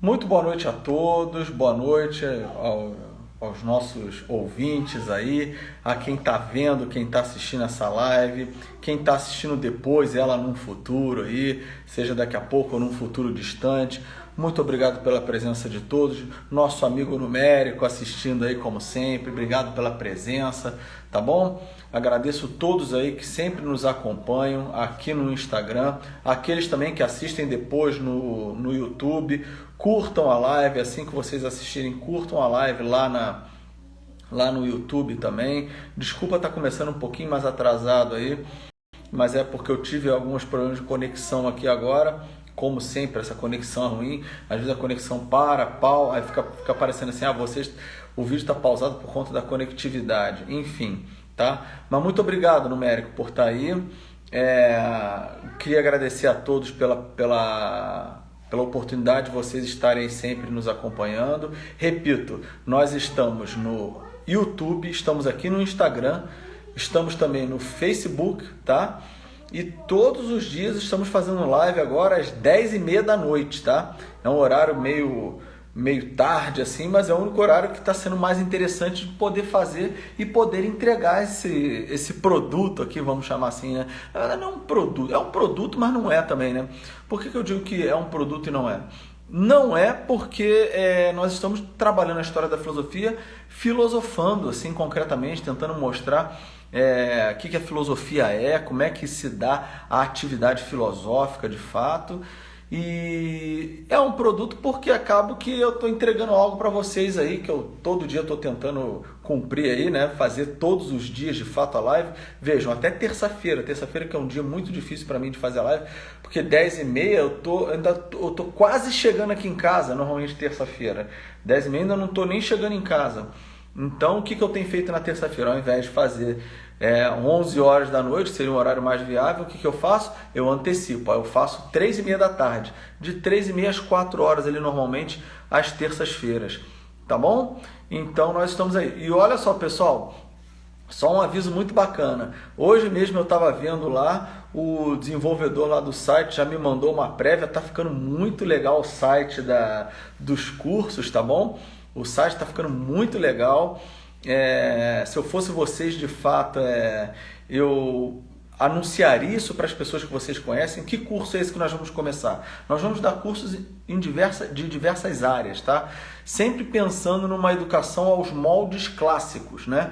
Muito boa noite a todos, boa noite aos nossos ouvintes aí, a quem está vendo, quem está assistindo essa live, quem está assistindo depois, ela num futuro aí, seja daqui a pouco ou num futuro distante. Muito obrigado pela presença de todos, nosso amigo numérico assistindo aí como sempre, obrigado pela presença, tá bom? Agradeço todos aí que sempre nos acompanham aqui no Instagram, aqueles também que assistem depois no YouTube, curtam a live, assim que vocês assistirem, curtam a live lá no YouTube também. Desculpa estar começando um pouquinho mais atrasado aí, mas é porque eu tive alguns problemas de conexão aqui agora. Como sempre, essa conexão é ruim, às vezes a conexão pau, aí fica aparecendo assim, o vídeo está pausado por conta da conectividade, enfim, tá? Mas muito obrigado, Numérico, por estar aí. Queria agradecer a todos pela oportunidade de vocês estarem sempre nos acompanhando. Repito, nós estamos no YouTube, estamos aqui no Instagram, estamos também no Facebook, tá? E todos os dias estamos fazendo live agora às 10h30 da noite, tá? É um horário meio tarde assim, mas é o único horário que está sendo mais interessante de poder fazer e poder entregar esse produto aqui, vamos chamar assim, né? Na verdade não é um produto, é um produto, mas não é também, né? Por que eu digo que é um produto e não é? Não é porque nós estamos trabalhando a história da filosofia, filosofando assim concretamente, tentando mostrar o que a filosofia é, como é que se dá a atividade filosófica de fato. E é um produto porque acabo que eu estou entregando algo para vocês aí, que eu todo dia estou tentando cumprir aí, né? Fazer todos os dias de fato a live. Vejam, até terça-feira que é um dia muito difícil para mim de fazer a live, porque 10h30 eu tô quase chegando aqui em casa, normalmente terça-feira. 10h30 ainda não estou nem chegando em casa. Então, o que eu tenho feito na terça-feira? Ao invés de fazer 11 horas da noite, seria um horário mais viável, o que eu faço? Eu antecipo, eu faço 3h30 da tarde, de 3h30 às 4 horas ali normalmente, às terças-feiras, tá bom? Então, nós estamos aí. E olha só, pessoal, só um aviso muito bacana. Hoje mesmo eu estava vendo lá, o desenvolvedor lá do site já me mandou uma prévia, tá ficando muito legal o site dos cursos, tá bom? O site está ficando muito legal. Se eu fosse vocês, de fato, eu anunciaria isso para as pessoas que vocês conhecem. Que curso é esse que nós vamos começar? Nós vamos dar cursos de diversas áreas, tá? Sempre pensando numa educação aos moldes clássicos, né?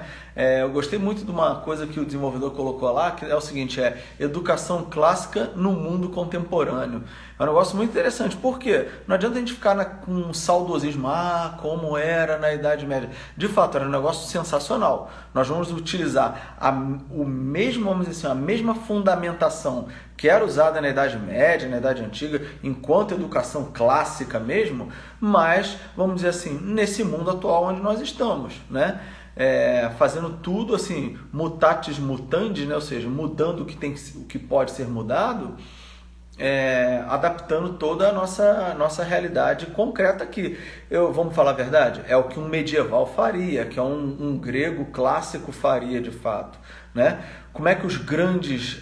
Eu gostei muito de uma coisa que o desenvolvedor colocou lá, que é o seguinte, educação clássica no mundo contemporâneo. É um negócio muito interessante, por quê? Não adianta a gente ficar com um saudosismo, como era na Idade Média. De fato, era um negócio sensacional. Nós vamos utilizar vamos dizer assim, a mesma fundamentação que era usada na Idade Média, na Idade Antiga, enquanto educação clássica mesmo, mas, vamos dizer assim, nesse mundo atual onde nós estamos, né? Fazendo tudo assim, mutatis mutandis, né? Ou seja, mudando o que pode ser mudado, adaptando toda a nossa realidade concreta aqui. Vamos falar a verdade? É o que um medieval faria, que é um grego clássico faria de fato, né? Como é que os grandes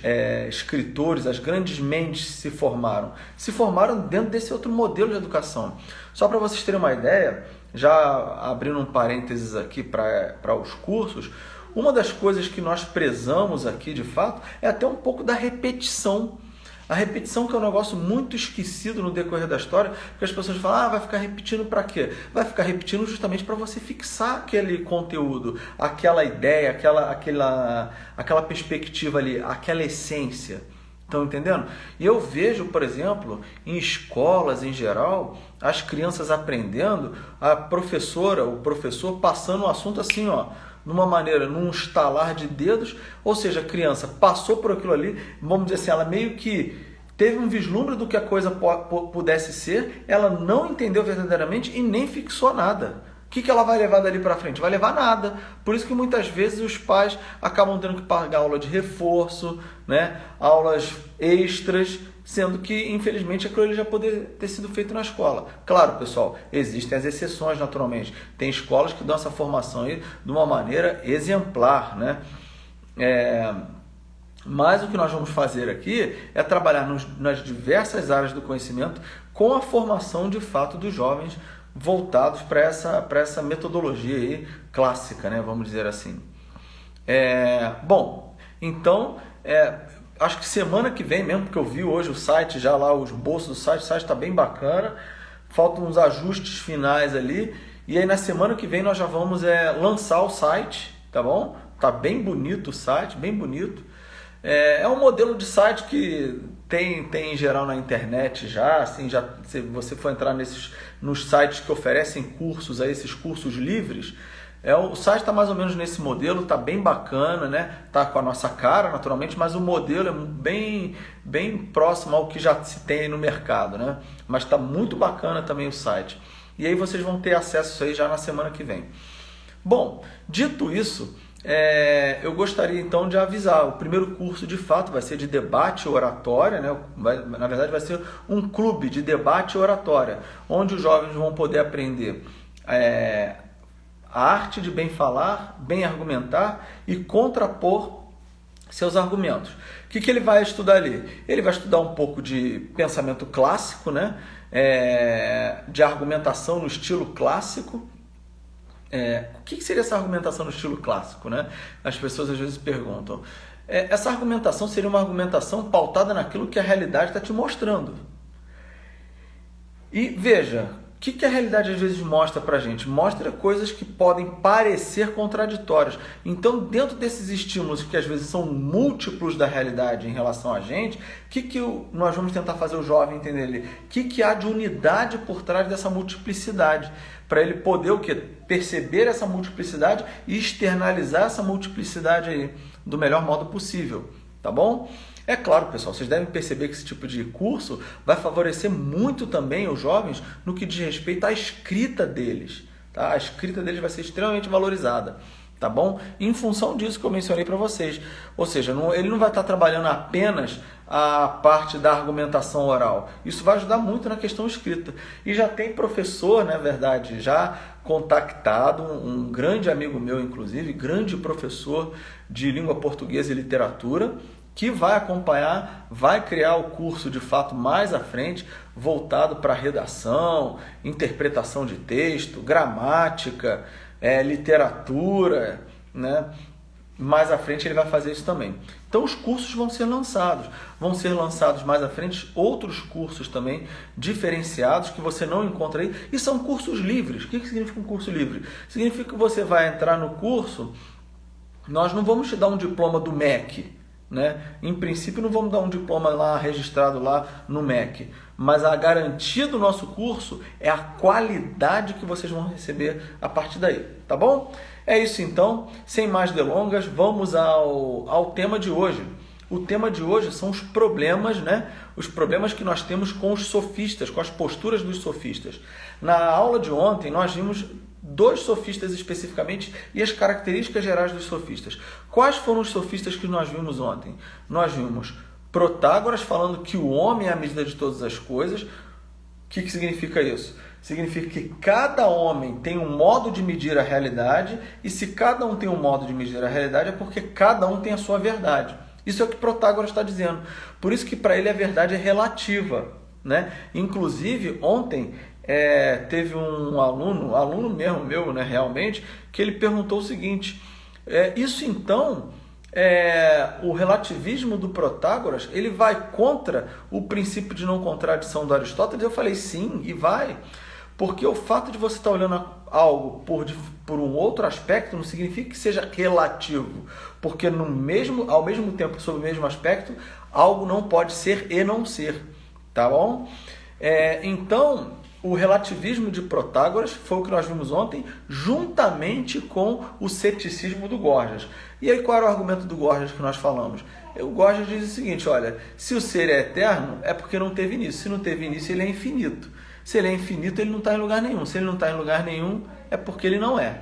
escritores, as grandes mentes se formaram? Se formaram dentro desse outro modelo de educação. Só para vocês terem uma ideia, já abrindo um parênteses aqui para os cursos, uma das coisas que nós prezamos aqui de fato é até um pouco da repetição. A repetição, que é um negócio muito esquecido no decorrer da história, porque as pessoas falam, vai ficar repetindo para quê? Vai ficar repetindo justamente para você fixar aquele conteúdo, aquela ideia, aquela perspectiva ali, aquela essência. Estão entendendo? E eu vejo, por exemplo, em escolas em geral, as crianças aprendendo, a professora, o professor passando o assunto assim, numa maneira, num estalar de dedos, ou seja, a criança passou por aquilo ali, vamos dizer assim, ela meio que teve um vislumbre do que a coisa pudesse ser, ela não entendeu verdadeiramente e nem fixou nada. O que ela vai levar dali para frente? Vai levar nada. Por isso que muitas vezes os pais acabam tendo que pagar aula de reforço, né? Aulas extras, sendo que, infelizmente, aquilo ali já poderia ter sido feito na escola. Claro, pessoal, existem as exceções, naturalmente. Tem escolas que dão essa formação aí de uma maneira exemplar, né? Mas o que nós vamos fazer aqui é trabalhar nas diversas áreas do conhecimento com a formação de fato dos jovens voltados para essa metodologia aí clássica, né? Vamos dizer assim. Bom, então, acho que semana que vem mesmo, porque eu vi hoje o site, já lá os bolsos do site, o site está bem bacana, faltam uns ajustes finais ali, e aí na semana que vem nós já vamos lançar o site, tá bom? Tá bem bonito o site, bem bonito. É um modelo de site que tem em geral na internet já, assim, se você for entrar nos sites que oferecem cursos, aí, esses cursos livres, o site está mais ou menos nesse modelo, está bem bacana, né? Tá com a nossa cara, naturalmente, mas o modelo é bem próximo ao que já se tem no mercado, né? Mas está muito bacana também o site. E aí vocês vão ter acesso a isso aí já na semana que vem. Bom, dito isso, eu gostaria então de avisar, o primeiro curso de fato vai ser de debate e oratória, né? Na verdade vai ser um clube de debate e oratória, onde os jovens vão poder aprender a arte de bem falar, bem argumentar e contrapor seus argumentos. O que ele vai estudar ali? Ele vai estudar um pouco de pensamento clássico, né? De argumentação no estilo clássico. O que seria essa argumentação no estilo clássico, né? As pessoas às vezes perguntam. Essa argumentação seria uma argumentação pautada naquilo que a realidade está te mostrando. E veja, o que a realidade às vezes mostra para a gente? Mostra coisas que podem parecer contraditórias. Então, dentro desses estímulos que às vezes são múltiplos da realidade em relação a gente, nós vamos tentar fazer o jovem entender ali? O que há de unidade por trás dessa multiplicidade? Para ele poder perceber essa multiplicidade e externalizar essa multiplicidade aí do melhor modo possível, tá bom? É claro, pessoal, vocês devem perceber que esse tipo de curso vai favorecer muito também os jovens no que diz respeito à escrita deles, tá? A escrita deles vai ser extremamente valorizada, tá bom? Em função disso que eu mencionei para vocês. Ou seja, ele não vai estar trabalhando apenas a parte da argumentação oral. Isso vai ajudar muito na questão escrita. E já tem professor, na verdade, já contactado, um grande amigo meu, inclusive, grande professor de língua portuguesa e literatura, que vai acompanhar, vai criar o curso de fato mais à frente, voltado para redação, interpretação de texto, gramática, literatura, né? Mais à frente ele vai fazer isso também. Então os cursos vão ser lançados mais à frente outros cursos também diferenciados que você não encontra aí, e são cursos livres. O que significa um curso livre? Significa que você vai entrar no curso, nós não vamos te dar um diploma do MEC, né? Em princípio não vamos dar um diploma lá registrado lá no MEC, mas a garantia do nosso curso é a qualidade que vocês vão receber a partir daí, tá bom? É isso então, sem mais delongas, vamos ao tema de hoje. O tema de hoje são os problemas, né? Os problemas que nós temos com os sofistas, com as posturas dos sofistas. Na aula de ontem nós vimos 2 sofistas especificamente e as características gerais dos sofistas. Quais foram os sofistas que nós vimos ontem? Nós vimos Protágoras falando que o homem é a medida de todas as coisas. O que significa isso? Significa que cada homem tem um modo de medir a realidade, e se cada um tem um modo de medir a realidade é porque cada um tem a sua verdade. Isso é o que Protágoras está dizendo. Por isso que para ele a verdade é relativa, né? Inclusive, ontem teve um aluno mesmo meu, né, realmente, que ele perguntou o seguinte, isso então, o relativismo do Protágoras, ele vai contra o princípio de não contradição do Aristóteles? Eu falei sim, e vai, porque o fato de você estar olhando algo por um outro aspecto não significa que seja relativo, porque ao mesmo tempo, sob o mesmo aspecto, algo não pode ser e não ser, tá bom? Então, o relativismo de Protágoras foi o que nós vimos ontem, juntamente com o ceticismo do Gorgias. E aí qual era o argumento do Gorgias que nós falamos? O Gorgias diz o seguinte, olha, se o ser é eterno, é porque não teve início. Se não teve início, ele é infinito. Se ele é infinito, ele não está em lugar nenhum. Se ele não está em lugar nenhum, é porque ele não é.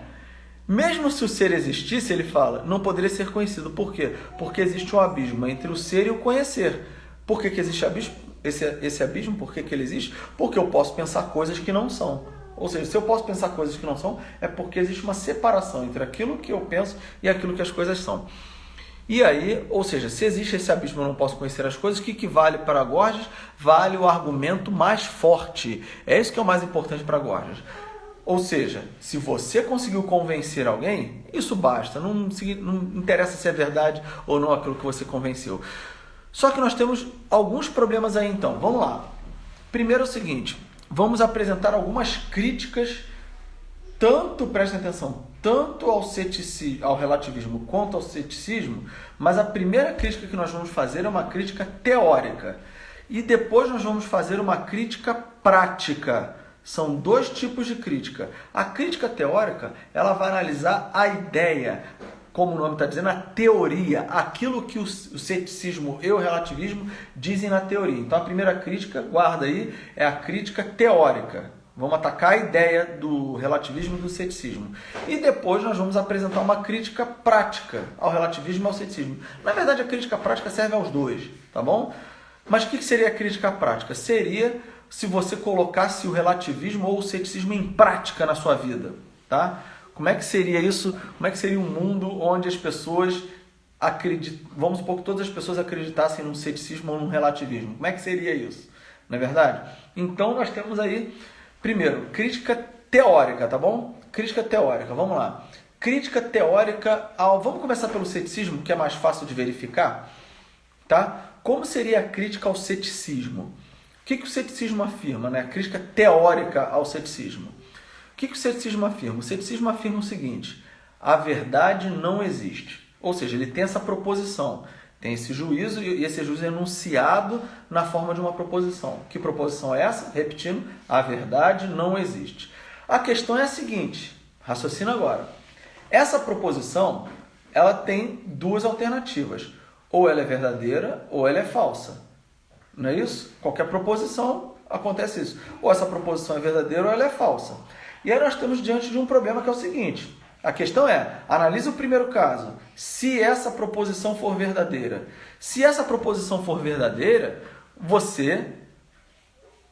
Mesmo se o ser existisse, ele fala, não poderia ser conhecido. Por quê? Porque existe um abismo entre o ser e o conhecer. Por que existe abismo? Esse abismo, por que ele existe? Porque eu posso pensar coisas que não são. Ou seja, se eu posso pensar coisas que não são, é porque existe uma separação entre aquilo que eu penso e aquilo que as coisas são. E aí, ou seja, se existe esse abismo, eu não posso conhecer as coisas, o que vale para Gorgias? Vale o argumento mais forte. É isso que é o mais importante para Gorgias. Ou seja, se você conseguiu convencer alguém, isso basta. Não interessa se é verdade ou não aquilo que você convenceu. Só que nós temos alguns problemas aí então. Vamos lá. Primeiro é o seguinte, vamos apresentar algumas críticas, prestem atenção, tanto ao relativismo quanto ao ceticismo, mas a primeira crítica que nós vamos fazer é uma crítica teórica. E depois nós vamos fazer uma crítica prática. São dois tipos de crítica. A crítica teórica, ela vai analisar a ideia, como o nome está dizendo, a teoria, aquilo que o ceticismo e o relativismo dizem na teoria. Então a primeira crítica, guarda aí, é a crítica teórica. Vamos atacar a ideia do relativismo e do ceticismo. E depois nós vamos apresentar uma crítica prática ao relativismo e ao ceticismo. Na verdade, a crítica prática serve aos dois, tá bom? Mas o que seria a crítica prática? Seria se você colocasse o relativismo ou o ceticismo em prática na sua vida, tá? Como é que seria isso? Como é que seria um mundo onde as pessoas vamos supor que todas as pessoas acreditassem num ceticismo ou num relativismo? Como é que seria isso? Não é verdade? Então nós temos aí, primeiro, crítica teórica, tá bom? Crítica teórica, vamos lá. Crítica teórica vamos começar pelo ceticismo, que é mais fácil de verificar, tá? Como seria a crítica ao ceticismo? O que o ceticismo afirma, né? A crítica teórica ao ceticismo. O que o ceticismo afirma? O ceticismo afirma o seguinte: a verdade não existe. Ou seja, ele tem essa proposição, tem esse juízo e esse juízo é enunciado na forma de uma proposição. Que proposição é essa? Repetindo, a verdade não existe. A questão é a seguinte, raciocina agora. Essa proposição, ela tem duas alternativas. Ou ela é verdadeira ou ela é falsa. Não é isso? Qualquer proposição acontece isso. Ou essa proposição é verdadeira ou ela é falsa. E aí nós estamos diante de um problema que é o seguinte. A questão é, analise o primeiro caso. Se essa proposição for verdadeira. Se essa proposição for verdadeira, você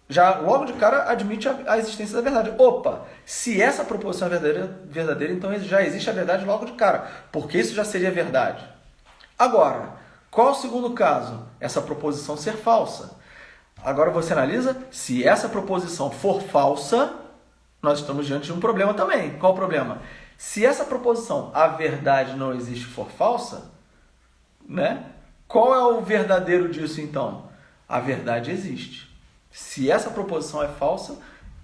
já logo de cara admite a existência da verdade. Opa, se essa proposição é verdadeira, então já existe a verdade logo de cara. Porque isso já seria verdade. Agora, qual é o segundo caso? Essa proposição ser falsa. Agora você analisa, se essa proposição for falsa, nós estamos diante de um problema também. Qual o problema? Se essa proposição, a verdade não existe, for falsa, né? Qual é o verdadeiro disso então? A verdade existe. Se essa proposição é falsa,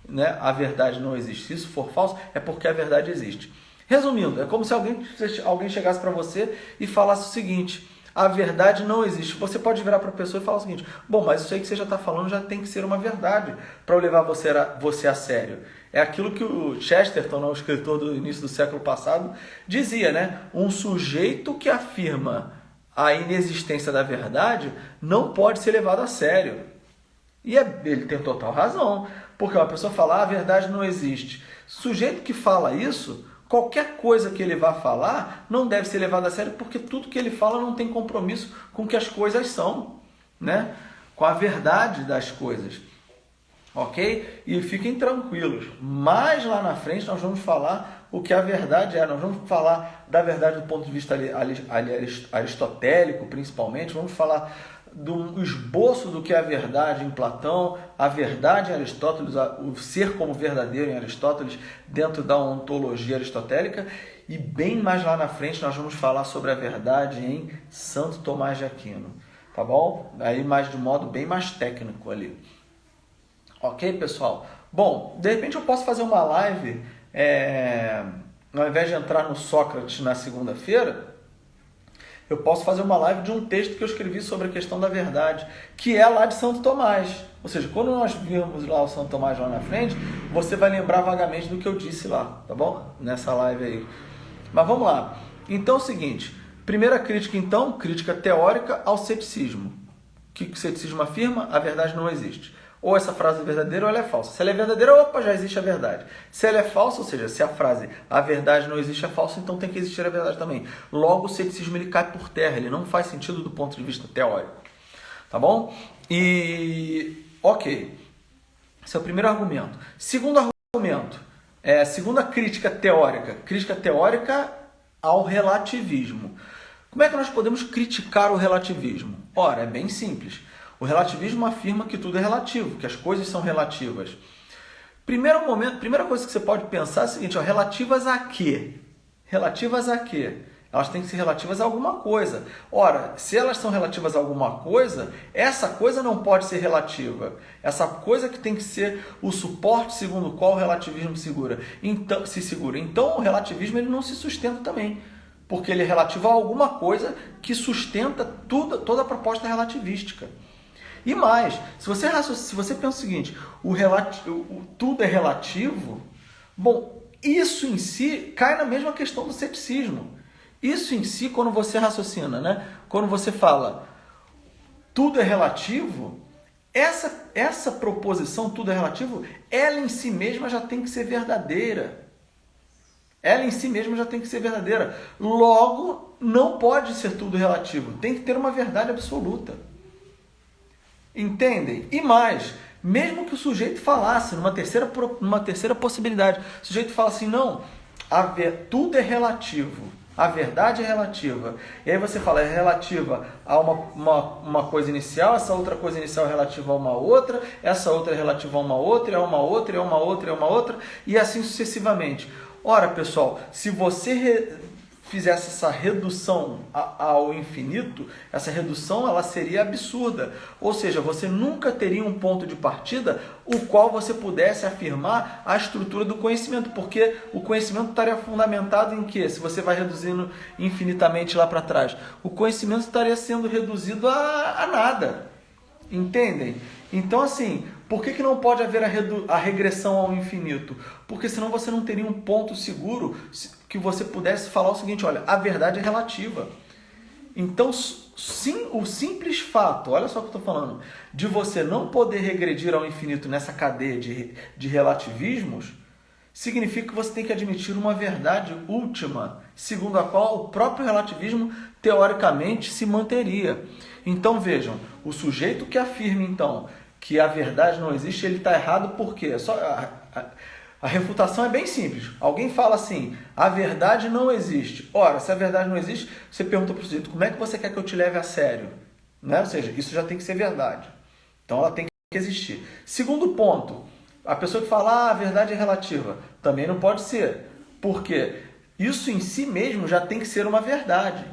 né, a verdade não existe. Se isso for falso, é porque a verdade existe. Resumindo, é como se alguém chegasse para você e falasse o seguinte: a verdade não existe. Você pode virar para a pessoa e falar o seguinte: bom, mas isso aí que você já está falando já tem que ser uma verdade para eu levar você a sério. É aquilo que o Chesterton, o escritor do início do século passado, dizia, né? Um sujeito que afirma a inexistência da verdade não pode ser levado a sério. E ele tem total razão, porque uma pessoa fala, a verdade não existe. Sujeito que fala isso, qualquer coisa que ele vá falar não deve ser levado a sério, porque tudo que ele fala não tem compromisso com o que as coisas são, né? Com a verdade das coisas. Ok? E fiquem tranquilos, mais lá na frente nós vamos falar o que a verdade é, nós vamos falar da verdade do ponto de vista aristotélico, principalmente, vamos falar do esboço do que é a verdade em Platão, a verdade em Aristóteles, o ser como verdadeiro em Aristóteles, dentro da ontologia aristotélica, e bem mais lá na frente nós vamos falar sobre a verdade em Santo Tomás de Aquino, tá bom? Aí mais de modo bem mais técnico ali. Ok, pessoal? Bom, de repente eu posso fazer uma live, ao invés de entrar no Sócrates na segunda-feira, eu posso fazer uma live de um texto que eu escrevi sobre a questão da verdade, que é lá de Santo Tomás. Ou seja, quando nós virmos lá o Santo Tomás lá na frente, você vai lembrar vagamente do que eu disse lá, tá bom? Nessa live aí. Mas vamos lá. Então é o seguinte, primeira crítica então, crítica teórica ao ceticismo. O que o ceticismo afirma? A verdade não existe. Ou essa frase é verdadeira ou ela é falsa. Se ela é verdadeira, opa, já existe a verdade. Se ela é falsa, ou seja, se a frase a verdade não existe é falsa, então tem que existir a verdade também. Logo, o ceticismo ele cai por terra, ele não faz sentido do ponto de vista teórico. Tá bom? E, ok. Esse é o primeiro argumento. Segundo argumento, segunda crítica teórica ao relativismo. Como é que nós podemos criticar o relativismo? Ora, é bem simples. O relativismo afirma que tudo é relativo, que as coisas são relativas. Primeira coisa que você pode pensar é a seguinte, relativas a quê? Relativas a quê? Elas têm que ser relativas a alguma coisa. Ora, se elas são relativas a alguma coisa, essa coisa não pode ser relativa. Essa coisa que tem que ser o suporte segundo o qual o relativismo se segura. Então, o relativismo ele não se sustenta também, porque ele é relativo a alguma coisa que sustenta toda a proposta relativística. E mais, se você pensa o seguinte, tudo é relativo, bom, isso em si cai na mesma questão do ceticismo. Isso em si, quando você raciocina, né? Quando você fala tudo é relativo, essa proposição tudo é relativo, ela em si mesma já tem que ser verdadeira. Ela em si mesma já tem que ser verdadeira. Logo, não pode ser tudo relativo. Tem que ter uma verdade absoluta. Entendem? E mais, mesmo que o sujeito falasse numa terceira possibilidade, o sujeito fala assim, não, tudo é relativo. A verdade é relativa. E aí você fala, é relativa a uma coisa inicial, essa outra coisa inicial é relativa a uma outra, essa outra é relativa a uma outra, é uma outra, é uma outra, é uma outra, e assim sucessivamente. Ora, pessoal, se você fizesse essa redução ao infinito, essa redução ela seria absurda. Ou seja, você nunca teria um ponto de partida o qual você pudesse afirmar a estrutura do conhecimento, porque o conhecimento estaria fundamentado em quê? Se você vai reduzindo infinitamente lá para trás, o conhecimento estaria sendo reduzido a nada. Entendem? Então, assim, por que não pode haver a regressão ao infinito? Porque senão você não teria um ponto seguro que você pudesse falar o seguinte, olha, a verdade é relativa. Então, sim, o simples fato, olha só o que eu estou falando, de você não poder regredir ao infinito nessa cadeia de relativismos, significa que você tem que admitir uma verdade última, segundo a qual o próprio relativismo, teoricamente, se manteria. Então, vejam, o sujeito que afirma, então, que a verdade não existe, ele está errado por quê? A refutação é bem simples. Alguém fala assim, a verdade não existe. Ora, se a verdade não existe, você pergunta para o sujeito, como é que você quer que eu te leve a sério? Né? Ou seja, isso já tem que ser verdade. Então, ela tem que existir. Segundo ponto, a pessoa que fala, a verdade é relativa, também não pode ser. Por quê? Isso em si mesmo já tem que ser uma verdade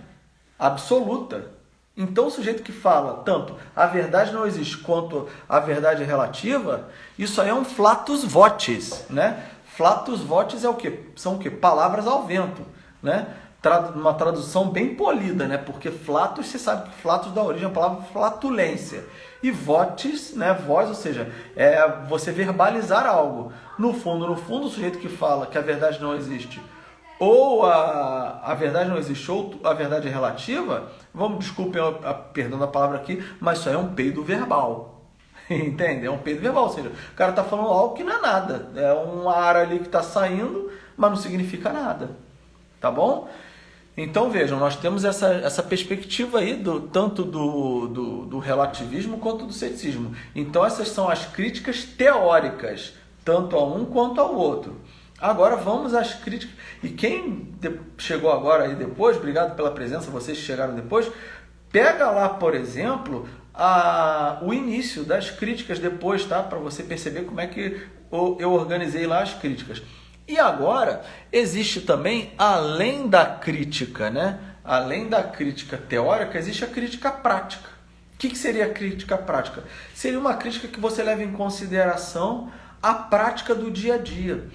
absoluta. Então, o sujeito que fala tanto a verdade não existe quanto a verdade é relativa, isso aí é um flatus votis, né? Flatus votis é o quê? São o quê? Palavras ao vento, né? Uma tradução bem polida, né? Porque flatus, você sabe que flatus dá origem à palavra flatulência. E votis, né? Voz, ou seja, é você verbalizar algo. No fundo, o sujeito que fala que a verdade não existe ou a verdade não existe, ou a verdade é relativa, desculpem perdão da palavra aqui, mas isso aí é um peido verbal. Entende? É um peido verbal, ou seja, o cara está falando algo que não é nada. É um ar ali que está saindo, mas não significa nada. Tá bom? Então vejam, nós temos essa perspectiva aí tanto do relativismo quanto do ceticismo. Então essas são as críticas teóricas, tanto a um quanto ao outro. Agora vamos às críticas. E quem chegou agora aí depois, obrigado pela presença, vocês que chegaram depois, pega lá, por exemplo, o início das críticas depois, tá? Para você perceber como é que eu organizei lá as críticas. E agora, existe também, além da crítica, né? Além da crítica teórica, existe a crítica prática. O que seria a crítica prática? Seria uma crítica que você leva em consideração a prática do dia a dia.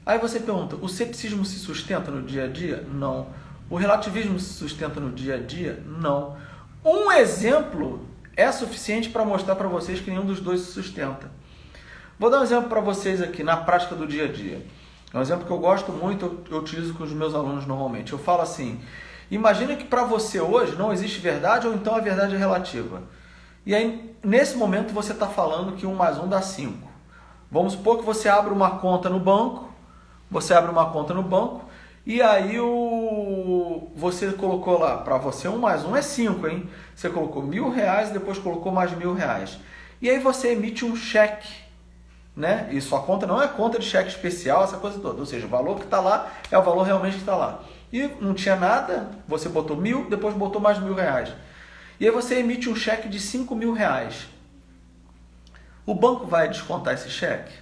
Aí você pergunta, o ceticismo se sustenta no dia a dia? Não. O relativismo se sustenta no dia a dia? Não. Um exemplo é suficiente para mostrar para vocês que nenhum dos dois se sustenta. Vou dar um exemplo para vocês aqui, na prática do dia a dia. É um exemplo que eu gosto muito, eu utilizo com os meus alunos normalmente. Eu falo assim, imagina que para você hoje não existe verdade ou então a verdade é relativa. E aí, nesse momento, você está falando que 1 mais 1 dá 5. Vamos supor que você abre uma conta no banco, e aí você colocou lá, para você 1 mais 1 é 5, hein? Você colocou R$1.000 e depois colocou mais R$1.000. E aí você emite um cheque né? E sua conta não é conta de cheque especial, essa coisa toda. Ou seja, o valor que está lá é o valor realmente que está lá. E não tinha nada, você botou 1.000, depois botou mais R$1.000. E aí você emite um cheque de R$5.000. O banco vai descontar esse cheque?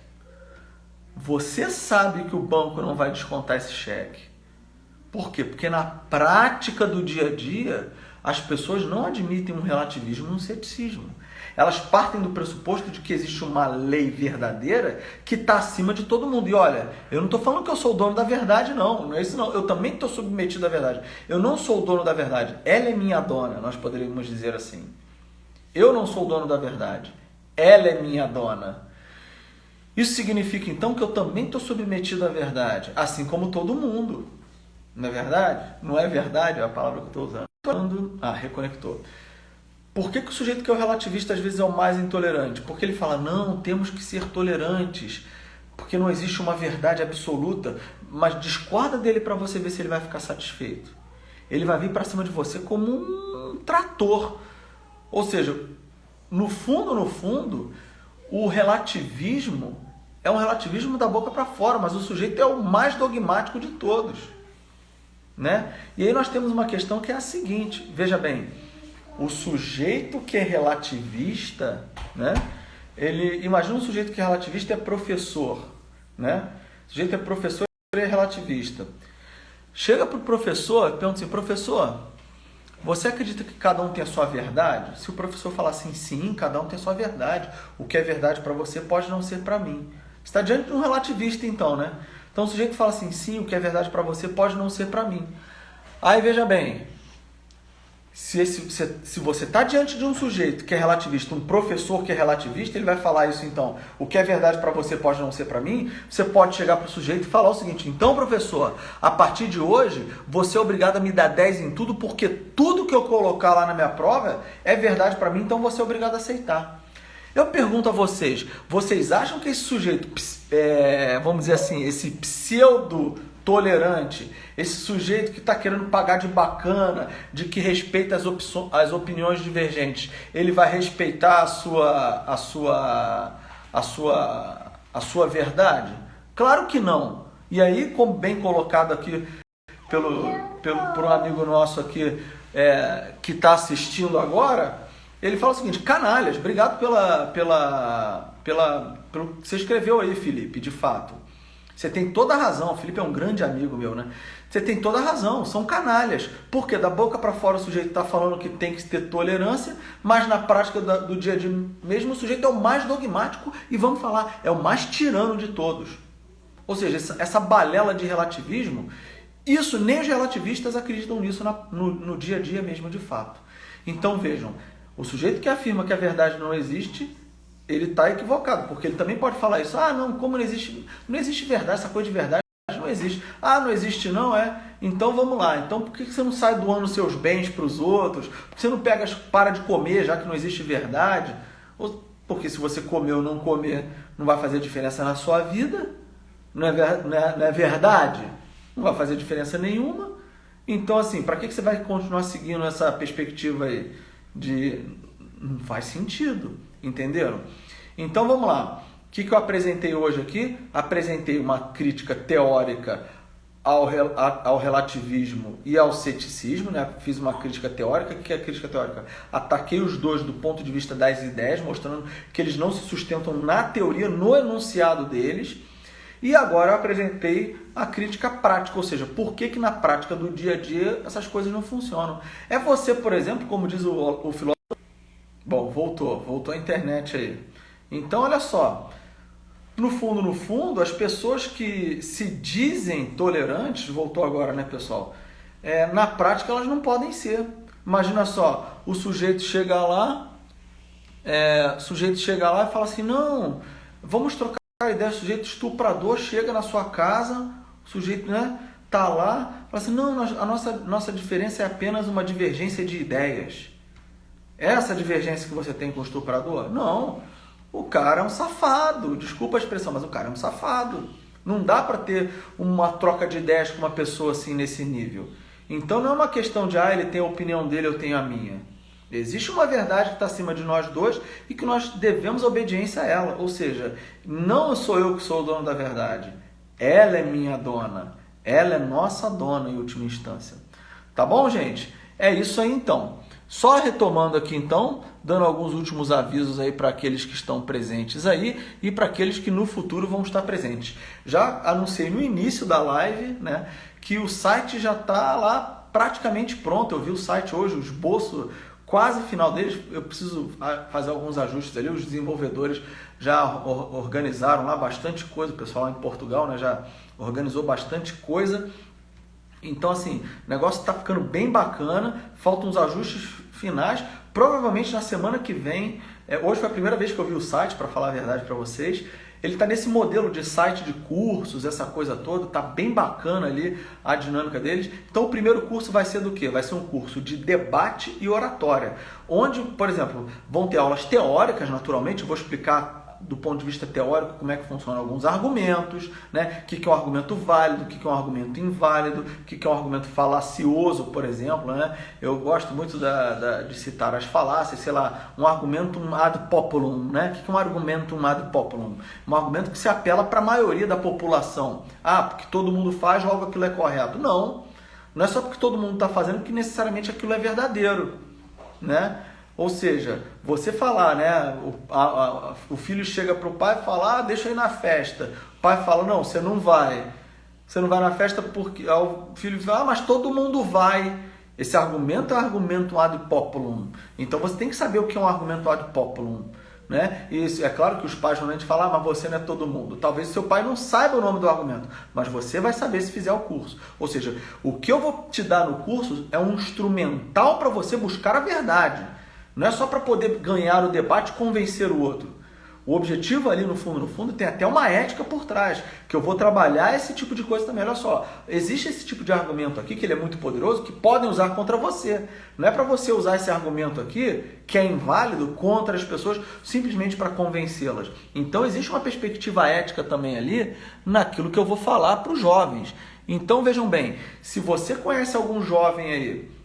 Você sabe que o banco não vai descontar esse cheque. Por quê? Porque na prática do dia a dia, as pessoas não admitem um relativismo e um ceticismo. Elas partem do pressuposto de que existe uma lei verdadeira que está acima de todo mundo. E olha, eu não estou falando que eu sou o dono da verdade, não. Não é isso não. Eu também estou submetido à verdade. Eu não sou o dono da verdade. Ela é minha dona, nós poderíamos dizer assim. Eu não sou o dono da verdade. Ela é minha dona. Isso significa então que eu também estou submetido à verdade, assim como todo mundo. Não é verdade? Não é verdade? É a palavra que eu estou usando. Reconectou. Por que o sujeito que é o relativista às vezes é o mais intolerante? Porque ele fala, não, temos que ser tolerantes, porque não existe uma verdade absoluta, mas discorda dele para você ver se ele vai ficar satisfeito. Ele vai vir para cima de você como um trator. Ou seja, no fundo, o relativismo é um relativismo da boca para fora, mas o sujeito é o mais dogmático de todos, né? E aí nós temos uma questão que é a seguinte, veja bem, o sujeito que é relativista, né? Imagina um sujeito que é relativista é professor, né? O sujeito é professor e é relativista. Chega para o professor e pergunta assim, professor, você acredita que cada um tem a sua verdade? Se o professor falar assim, sim, cada um tem a sua verdade. O que é verdade para você pode não ser para mim. Você está diante de um relativista então, né? Então o sujeito fala assim, sim, o que é verdade para você pode não ser para mim. Aí veja bem, se você está diante de um sujeito que é relativista, um professor que é relativista, ele vai falar isso então, o que é verdade para você pode não ser para mim, você pode chegar para o sujeito e falar o seguinte, então professor, a partir de hoje, você é obrigado a me dar 10 em tudo, porque tudo que eu colocar lá na minha prova é verdade para mim, então você é obrigado a aceitar. Eu pergunto a vocês, vocês acham que esse sujeito, vamos dizer assim, esse pseudo-tolerante, esse sujeito que está querendo pagar de bacana, de que respeita as opiniões divergentes, ele vai respeitar a sua verdade? Claro que não. E aí, como bem colocado aqui por um amigo nosso aqui que está assistindo agora, ele fala o seguinte, canalhas, obrigado pelo que você escreveu aí, Felipe, de fato. Você tem toda a razão, o Felipe é um grande amigo meu, né? Você tem toda a razão, são canalhas. Porque da boca para fora o sujeito está falando que tem que ter tolerância, mas na prática do dia a dia mesmo o sujeito é o mais dogmático e vamos falar, é o mais tirano de todos. Ou seja, essa balela de relativismo, isso nem os relativistas acreditam nisso no dia a dia mesmo de fato. Então vejam, o sujeito que afirma que a verdade não existe, ele está equivocado, porque ele também pode falar isso. Ah, não, como não existe verdade, essa coisa de verdade não existe. Ah, não existe não, Então vamos lá, então por que você não sai doando seus bens para os outros? Por que você não para de comer, já que não existe verdade? Porque se você comer ou não comer, não vai fazer diferença na sua vida? Não é verdade? Não vai fazer diferença nenhuma. Então assim, para que você vai continuar seguindo essa perspectiva aí? Não faz sentido, entenderam? Então vamos lá, o que eu apresentei hoje aqui? Apresentei uma crítica teórica ao relativismo e ao ceticismo, né? Fiz uma crítica teórica. O que é a crítica teórica? Ataquei os dois do ponto de vista das ideias, mostrando que eles não se sustentam na teoria, no enunciado deles. E agora eu apresentei a crítica prática, ou seja, por que na prática do dia a dia essas coisas não funcionam. É você, por exemplo, como diz o filósofo... Bom, voltou a internet aí. Então, olha só, no fundo, as pessoas que se dizem tolerantes, voltou agora, né, pessoal? Na prática elas não podem ser. Imagina só, o sujeito chega lá e fala assim, não, vamos trocar a ideia. O sujeito estuprador chega na sua casa, o sujeito, né, tá lá, fala assim, não, a nossa diferença é apenas uma divergência de ideias. Essa divergência que você tem com o estuprador? Não, o cara é um safado, desculpa a expressão, mas o cara é um safado. Não dá para ter uma troca de ideias com uma pessoa assim nesse nível. Então não é uma questão de, ele tem a opinião dele, eu tenho a minha. Existe uma verdade que está acima de nós dois e que nós devemos obediência a ela. Ou seja, não sou eu que sou o dono da verdade. Ela é minha dona. Ela é nossa dona em última instância. Tá bom, gente? É isso aí então. Só retomando aqui então, dando alguns últimos avisos aí para aqueles que estão presentes aí e para aqueles que no futuro vão estar presentes. Já anunciei no início da live, né, que o site já está lá praticamente pronto. Eu vi o site hoje, o esboço quase final deles. Eu preciso fazer alguns ajustes ali. Os desenvolvedores já organizaram lá bastante coisa. O pessoal lá em Portugal, né, já organizou bastante coisa. Então, assim, o negócio está ficando bem bacana, faltam uns ajustes finais, provavelmente na semana que vem. Hoje foi a primeira vez que eu vi o site, para falar a verdade para vocês. Ele está nesse modelo de site de cursos, essa coisa toda, está bem bacana ali a dinâmica deles. Então, o primeiro curso vai ser do quê? Vai ser um curso de debate e oratória, onde, por exemplo, vão ter aulas teóricas, naturalmente, eu vou explicar do ponto de vista teórico, como é que funcionam alguns argumentos, né? O que é um argumento válido, o que é um argumento inválido, o que é um argumento falacioso, por exemplo, né? Eu gosto muito de citar as falácias, sei lá, um argumentum ad populum, né? O que é um argumentum ad populum? Um argumento que se apela para a maioria da população. Ah, porque todo mundo faz, logo aquilo é correto. Não é só porque todo mundo está fazendo que necessariamente aquilo é verdadeiro, né? Ou seja, você falar, né? O filho chega para o pai e fala, deixa eu ir na festa. O pai fala, não, você não vai. Você não vai na festa porque... O filho fala, mas todo mundo vai. Esse argumento é um argumento ad populum. Então você tem que saber o que é um argumento ad populum, né? E é claro que os pais normalmente falam, mas você não é todo mundo. Talvez seu pai não saiba o nome do argumento, mas você vai saber se fizer o curso. Ou seja, o que eu vou te dar no curso é um instrumental para você buscar a verdade. Não é só para poder ganhar o debate e convencer o outro. O objetivo ali, no fundo, tem até uma ética por trás, que eu vou trabalhar esse tipo de coisa também. Olha só, existe esse tipo de argumento aqui, que ele é muito poderoso, que podem usar contra você. Não é para você usar esse argumento aqui, que é inválido, contra as pessoas, simplesmente para convencê-las. Então, existe uma perspectiva ética também ali, naquilo que eu vou falar para os jovens. Então, vejam bem, se você conhece algum jovem aí,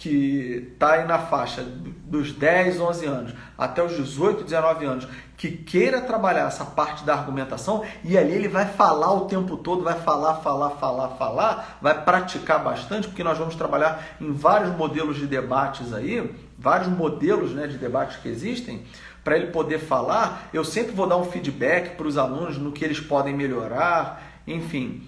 que está aí na faixa dos 10, 11 anos até os 18, 19 anos, que queira trabalhar essa parte da argumentação, e ali ele vai falar o tempo todo, vai falar, vai praticar bastante, porque nós vamos trabalhar em vários modelos de debates aí, vários modelos, né, de debates que existem, para ele poder falar. Eu sempre vou dar um feedback para os alunos no que eles podem melhorar, enfim.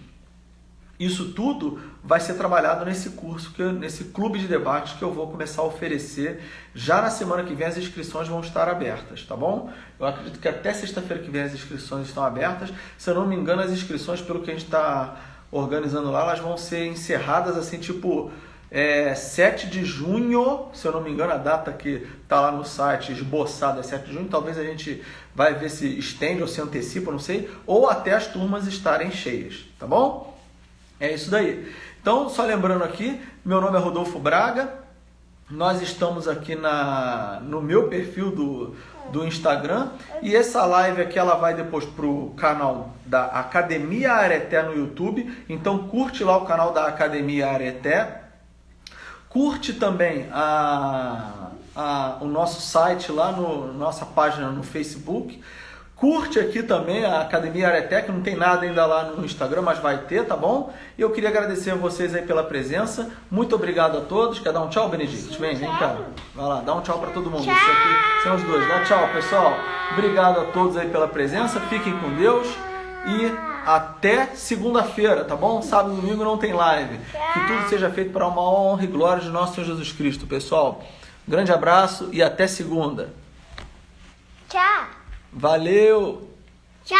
Isso tudo vai ser trabalhado nesse curso, nesse clube de debates que eu vou começar a oferecer. Já na semana que vem as inscrições vão estar abertas, tá bom? Eu acredito que até sexta-feira que vem as inscrições estão abertas. Se eu não me engano, as inscrições, pelo que a gente está organizando lá, elas vão ser encerradas assim, tipo 7 de junho, se eu não me engano, a data que está lá no site esboçada é 7 de junho. Talvez a gente vai ver se estende ou se antecipa, não sei, ou até as turmas estarem cheias, tá bom? É isso daí. Então, só lembrando aqui, meu nome é Rodolfo Braga, nós estamos aqui no meu perfil do Instagram, e essa live aqui ela vai depois para o canal da Academia Areté no YouTube, então curte lá o canal da Academia Areté, curte também o nosso site lá, nossa página no Facebook. Curte aqui também a Academia Areté, que não tem nada ainda lá no Instagram, mas vai ter, tá bom? E eu queria agradecer a vocês aí pela presença. Muito obrigado a todos. Quer dar um tchau, Benedito? Vem cá. Vai lá, dá um tchau para todo mundo. Tchau. Isso aqui são os dois. Dá tchau, pessoal. Obrigado a todos aí pela presença. Fiquem com Deus. E até segunda-feira, tá bom? Sábado e domingo não tem live. Que tudo seja feito para uma honra e glória de nosso Senhor Jesus Cristo, pessoal. Grande abraço e até segunda. Tchau. Valeu! Tchau.